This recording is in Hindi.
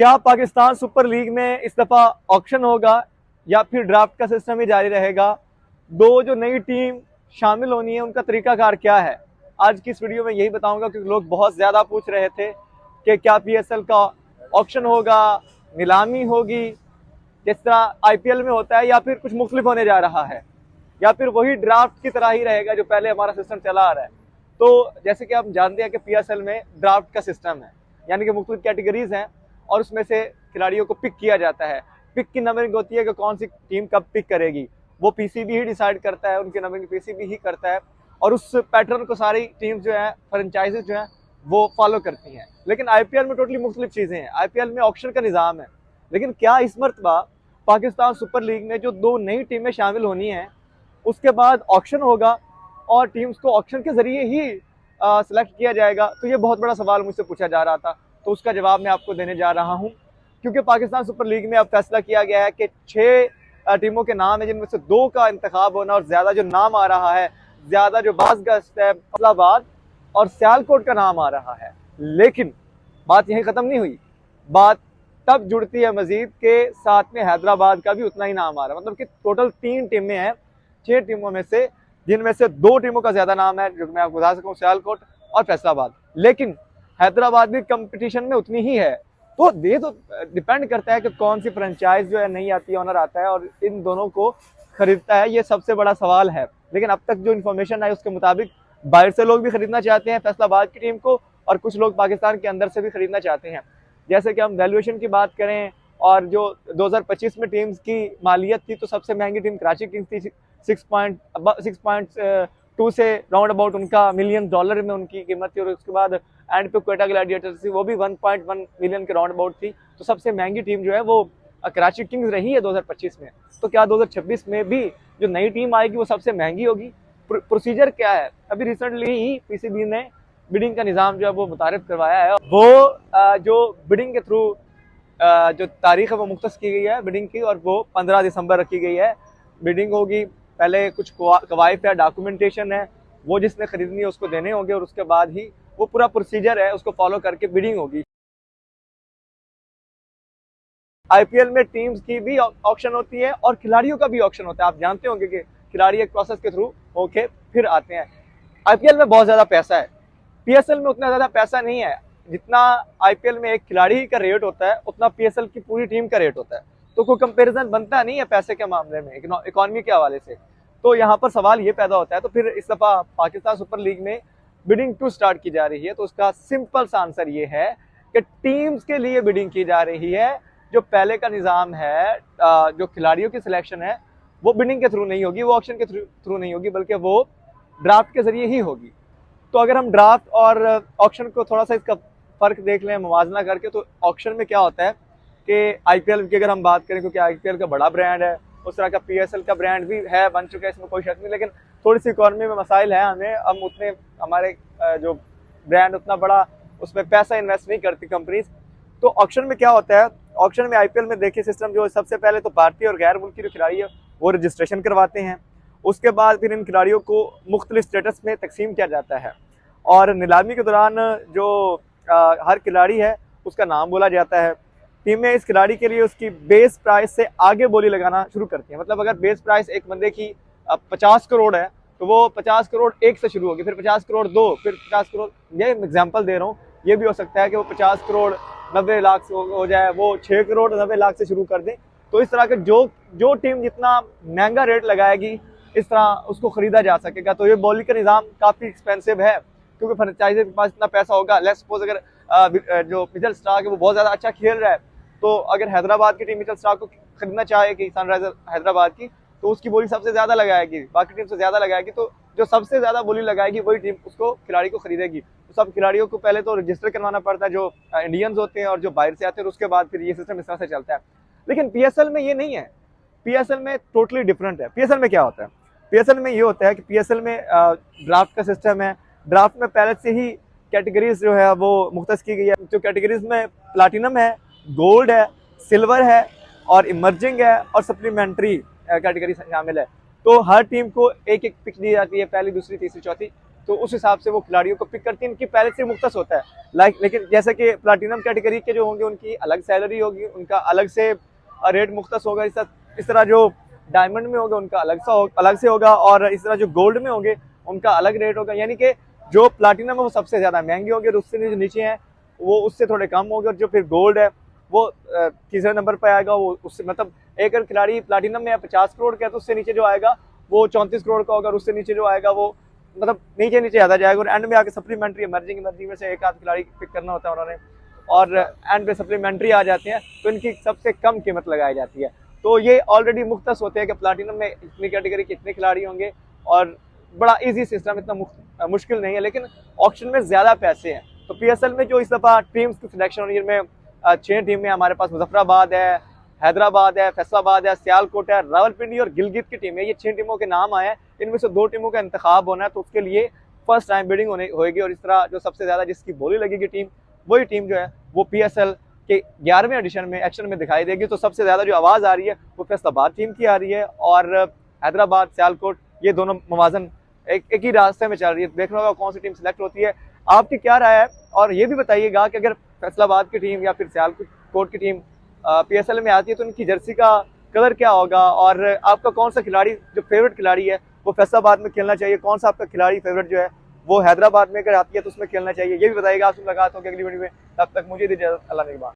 क्या पाकिस्तान सुपर लीग में इस दफ़ा ऑक्शन होगा या फिर ड्राफ्ट का सिस्टम ही जारी रहेगा? दो जो नई टीम शामिल होनी है उनका तरीकाकार क्या है, आज की इस वीडियो में यही बताऊंगा। क्योंकि लोग बहुत ज़्यादा पूछ रहे थे कि क्या पीएसएल का ऑक्शन होगा, नीलामी होगी जिस तरह आईपीएल में होता है, या फिर कुछ मुख्तलिफ होने जा रहा है, या फिर वही ड्राफ्ट की तरह ही रहेगा जो पहले हमारा सिस्टम चला आ रहा है। तो जैसे कि आप जानते हैं कि पीएसएल में ड्राफ्ट का सिस्टम है, यानी कि मुख्तलिफ कैटेगरीज हैं और उसमें से खिलाड़ियों को पिक किया जाता है। पिक की नंबरिंग होती है कि कौन सी टीम कब पिक करेगी, वो पीसीबी ही डिसाइड करता है, उनकी नंबरिंग पीसीबी ही करता है और उस पैटर्न को सारी टीम जो है, फ्रेंचाइजेज जो है वो फॉलो करती हैं। लेकिन आईपीएल में टोटली मुख्तलिफ चीज़ें हैं। आईपीएल में ऑक्शन का निज़ाम है, लेकिन क्या इस मरतबा पाकिस्तान सुपर लीग में जो दो नई टीमें शामिल होनी हैं उसके बाद ऑक्शन होगा और टीम्स को ऑक्शन के जरिए ही सिलेक्ट किया जाएगा? तो ये बहुत बड़ा सवाल मुझसे पूछा जा रहा था, तो उसका जवाब मैं आपको देने जा रहा हूँ। क्योंकि पाकिस्तान सुपर लीग में अब फैसला किया गया है कि 6 टीमों के नाम है जिनमें से 2 का इंतखाब होना, और ज़्यादा जो नाम आ रहा है, ज़्यादा जो बाज़गश्त है, फैसलाबाद और सियालकोट का नाम आ रहा है। लेकिन बात यहीं ख़त्म नहीं हुई, बात तब जुड़ती है मजीद के साथ में हैदराबाद का भी उतना ही नाम आ रहा है। मतलब कि टोटल 3 टीमें हैं 6 टीमों में से, जिनमें से 2 टीमों का ज़्यादा नाम है जो मैं आपको बता सकूँ, सियालकोट और फैसलाबाद। लेकिन हैदराबाद भी कंपटीशन में उतनी ही है। तो ये तो डिपेंड करता है कि कौन सी फ्रेंचाइज जो है नई आती है, ऑनर आता है और इन दोनों को खरीदता है। ये सबसे बड़ा सवाल है। लेकिन अब तक जो इन्फॉर्मेशन आई उसके मुताबिक बाहर से लोग भी खरीदना चाहते हैं फैसलाबाद की टीम को, और कुछ लोग पाकिस्तान के अंदर से भी खरीदना चाहते हैं। जैसे कि हम वैल्यूएशन की बात करें और जो 2025 में टीम्स की मालियत थी, तो सबसे महंगी टीम कराची किंग्स थी। 6.2 से राउंड अबाउट उनका मिलियन डॉलर में उनकी कीमत थी, और उसके बाद एंड पे क्वेटा ग्लैडिएटर्स थी, वो भी 1.1 मिलियन के राउंड अबाउट थी। तो सबसे महंगी टीम जो है वो कराची किंग्स रही है 2025 में। तो क्या 2026 में भी जो नई टीम आएगी वो सबसे महंगी होगी? प्रोसीजर क्या है? अभी रिसेंटली ही पीसीबी ने बिडिंग का निज़ाम जो है वो मुतारिफ करवाया है। वो जो बिडिंग के थ्रू जो तारीख है वो मुख्तस की गई है बिडिंग की, और वो 15 दिसंबर रखी गई है। बिडिंग होगी, पहले कुछ कवायद है, डॉक्यूमेंटेशन है, वो जिसने खरीदनी है उसको देने होंगे, और उसके बाद ही वो पूरा प्रोसीजर है उसको फॉलो करके बिडिंग होगी। आईपीएल में टीम्स की भी ऑक्शन होती है और खिलाड़ियों का भी ऑक्शन होता है। आप जानते होंगे कि खिलाड़ी एक प्रोसेस के थ्रू होके फिर आते हैं। आईपीएल में बहुत ज़्यादा पैसा है, पीएसएल में उतना ज़्यादा पैसा नहीं है। जितना आईपीएल में एक खिलाड़ी का रेट होता है उतना पीएसएल की पूरी टीम का रेट होता है। तो कोई कंपैरिजन बनता नहीं है पैसे के मामले में, इकोनॉमी के हवाले से। तो यहाँ पर सवाल ये पैदा होता है। तो फिर इस दफ़ा पाकिस्तान सुपर लीग में बिडिंग क्यों स्टार्ट की जा रही है? तो उसका सिंपल सा आंसर ये है कि टीम्स के लिए बिडिंग की जा रही है। जो पहले का निज़ाम है, जो खिलाड़ियों की सिलेक्शन है वो बिडिंग के थ्रू नहीं होगी, वो ऑक्शन के थ्रू नहीं होगी, बल्कि वो ड्राफ्ट के जरिए ही होगी। तो अगर हम ड्राफ्ट और ऑक्शन को थोड़ा सा इसका फ़र्क देख लें, मुवाजना करके, तो ऑक्शन में क्या होता है कि आईपीएल की अगर हम बात करें, क्योंकि आईपीएल का बड़ा ब्रांड है, उस तरह का पीएसएल का ब्रांड भी है, बन चुका है, इसमें कोई शक नहीं। लेकिन थोड़ी सी इकॉनमी में मसाइल है, हम उतने हमारे जो ब्रांड उतना बड़ा उसमें पैसा इन्वेस्ट नहीं करती कंपनीज। तो ऑक्शन में क्या होता है? ऑक्शन में आईपीएल में देखिए सिस्टम जो सबसे पहले तो भारतीय और गैर मुल्की जो खिलाड़ी है वो रजिस्ट्रेशन करवाते हैं। उसके बाद फिर इन खिलाड़ियों को मुख्तलिफ स्टेटस में तकसीम किया जाता है, और नीलामी के दौरान जो हर खिलाड़ी है उसका नाम बोला जाता है। टीमें इस खिलाड़ी के लिए उसकी बेस प्राइस से आगे बोली लगाना शुरू करती हैं। मतलब अगर बेस प्राइस एक बंदे की 50 करोड़ है तो वो 50 करोड़ 1 से शुरू होगी, फिर 50 करोड़ 2, फिर 50 करोड़, ये एग्जाम्पल दे रहा हूँ। ये भी हो सकता है कि वो 50 करोड़ 90 लाख से हो जाए, वो 6 करोड़ 90 लाख से शुरू कर दें। तो इस तरह के जो टीम जितना महंगा रेट लगाएगी इस तरह उसको खरीदा जा सकेगा। तो ये बोली का निज़ाम काफ़ी एक्सपेंसिव है, क्योंकि फ्रेंचाइजी के पास इतना पैसा होगा। लेट्स सपोज अगर जो मिचेल स्टार्क है वो बहुत ज़्यादा अच्छा खेल रहा है, तो अगर हैदराबाद की टीम मिचेल स्टार्क को खरीदना चाहेगी, सनराइजर हैदराबाद की, तो उसकी बोली सबसे ज़्यादा लगाएगी, बाकी टीम से ज़्यादा लगाएगी। तो जो सबसे ज़्यादा बोली लगाएगी वही टीम उसको खिलाड़ी को खरीदेगी। तो सब खिलाड़ियों को पहले तो रजिस्टर करवाना पड़ता है, जो इंडियंस होते हैं और जो बाहर से आते हैं, और उसके बाद फिर ये सिस्टम इस तरह से चलता है। लेकिन पीएसएल में ये नहीं है। पीएसएल में टोटली डिफरेंट है। पीएसएल में क्या होता है? पीएसएल में ये होता है कि पीएसएल में ड्राफ्ट का सिस्टम है। ड्राफ्ट में पहले से ही कैटेगरीज जो है वो मुख्तस की गई है। जो कैटेगरीज में प्लाटिनम है, गोल्ड है, सिल्वर है और इमर्जिंग है और सप्लीमेंट्री कैटेगरी शामिल है। तो हर टीम को एक एक पिक दी जाती है, पहली, दूसरी, तीसरी, चौथी। तो उस हिसाब से वो खिलाड़ियों को पिक करती है। इनकी पहले से मुख्तस होता है लेकिन जैसे कि प्लाटिनम कैटेगरी के जो होंगे उनकी अलग सैलरी होगी, उनका अलग से रेट मुख्तस होगा। इस तरह जो डायमंड में होगा उनका अलग से होगा, और इस तरह जो गोल्ड में होंगे उनका अलग रेट होगा। यानी कि जो प्लाटिनम है वो सबसे ज्यादा महंगे होंगे, और उससे जो नीचे हैं वो उससे थोड़े कम होंगे, और जो फिर गोल्ड है वो तीसरे नंबर पर आएगा। वो उससे मतलब एक अगर खिलाड़ी प्लाटिनम में 50 करोड़ का है तो उससे नीचे जो आएगा वो 34 करोड़ का होगा, और उससे नीचे जो आएगा वो मतलब नीचे नीचे ज्यादा जाएगा। और एंड में आके सप्लीमेंट्री इमर्जिंग में से एक आध खिलाड़ी पिक करना होता है उन्होंने, और एंड पे सप्लीमेंट्री आ जाते हैं तो इनकी सबसे कम कीमत लगाई जाती है। तो ये ऑलरेडी मुख्तस होते हैं कि प्लाटिनम में इतनी कैटेगरी के इतने खिलाड़ी होंगे, और बड़ा इजी सिस्टम, इतना मुश्किल नहीं है, लेकिन ऑक्शन में ज्यादा पैसे हैं। तो पीएसएल में जो इस दफा टीम्स की सिलेक्शन हो रही है, इनमें 6 टीमें हमारे पास मुजफ्फराबाद है, हैदराबाद है, फैसलाबाद है, सियालकोट है, रावलपिंडी और गिलगित की टीम है। ये 6 टीमों के नाम आए हैं, इनमें से 2 टीमों का इंतखाब होना है, तो उसके लिए फर्स्ट टाइम बिडिंग होगी, और इस तरह जो सबसे ज्यादा जिसकी बोली लगेगी टीम, वही टीम जो है वो पीएसएल के 11वें एडिशन में एक्शन में दिखाई देगी। तो सबसे ज्यादा जो आवाज आ रही है वो फैसलाबाद टीम की आ रही है, और हैदराबाद, सियालकोट ये दोनों मवाजन एक ही रास्ते में चल रही है। देखना होगा कौन सी टीम सिलेक्ट होती है। आपकी क्या राय है, और ये भी बताइएगा कि अगर फैसलाबाद की टीम या फिर सियालकोट की टीम पीएसएल में आती है तो उनकी जर्सी का कलर क्या होगा, और आपका कौन सा खिलाड़ी जो फेवरेट खिलाड़ी है वो फैसलाबाद में खेलना चाहिए, कौन सा आपका खिलाड़ी फेवरेट जो है वो हैदराबाद में अगर आती है तो उसमें खेलना चाहिए, ये भी बताइएगा। आपसे मुलाकात होगी अगली वीडियो में, तब तक मुझे दीजिए अल्लाह निगहबान।